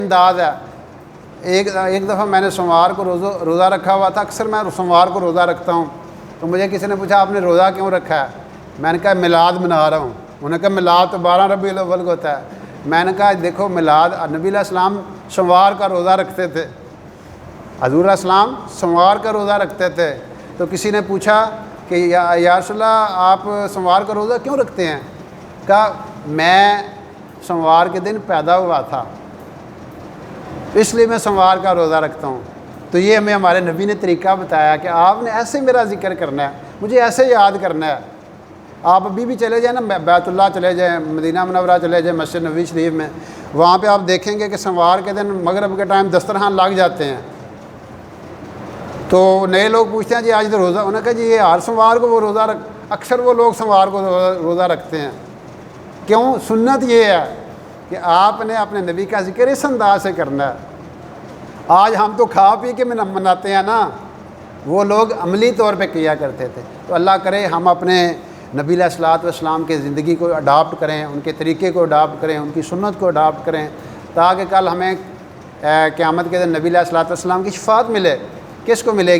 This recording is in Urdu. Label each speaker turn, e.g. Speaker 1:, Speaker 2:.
Speaker 1: انداز ہے۔ ایک دفعہ میں نے سوموار کو روزہ رکھا ہوا تھا، اکثر میں سوموار کو روزہ رکھتا ہوں، تو مجھے کسی نے پوچھا آپ نے روزہ کیوں رکھا ہے؟ میں نے کہا میلاد منا رہا ہوں۔ انہوں نے کہا میلاد تو 12 ربیع الاول کو ہوتا ہے۔ میں نے کہا دیکھو میلاد، نبی علیہ السلام سوموار کا روزہ رکھتے تھے، حضور علیہ السلام سوموار کا روزہ رکھتے تھے۔ تو کسی نے پوچھا کہ یا رسول اللہ آپ سوموار کا روزہ کیوں رکھتے ہیں؟ کہا میں سوموار کے دن پیدا ہوا تھا، اس لیے میں سوموار کا روزہ رکھتا ہوں۔ تو یہ ہمیں ہمارے نبی نے طریقہ بتایا کہ آپ نے ایسے میرا ذکر کرنا ہے، مجھے ایسے یاد کرنا ہے۔ آپ ابھی بھی چلے جائیں نا، بیت اللہ چلے جائیں، مدینہ منورہ چلے جائیں، مسجد نبوی شریف میں، وہاں پہ آپ دیکھیں گے کہ سوموار کے دن مغرب کے ٹائم دسترخوان لگ جاتے ہیں۔ تو نئے لوگ پوچھتے ہیں جی آج تو روزہ، انہوں نے کہا جی یہ ہر سوموار کو وہ روزہ اکثر وہ لوگ سوموار کو روزہ رکھتے ہیں۔ کیوں؟ سنت یہ ہے کہ آپ نے اپنے نبی کا ذکر اس انداز سے کرنا ہے۔ آج ہم تو کھا پی کے مناتے ہیں نا، وہ لوگ عملی طور پہ کیا کرتے تھے۔ تو اللہ کرے ہم اپنے نبی علیہ الصلوۃ والسلام کے زندگی کو اڈاپٹ کریں، ان کے طریقے کو اڈاپٹ کریں، ان کی سنت کو اڈاپٹ کریں، تاکہ کل ہمیں قیامت کے دن نبی علیہ الصلوۃ والسلام کی شفاعت ملے۔ کس کو ملے گی؟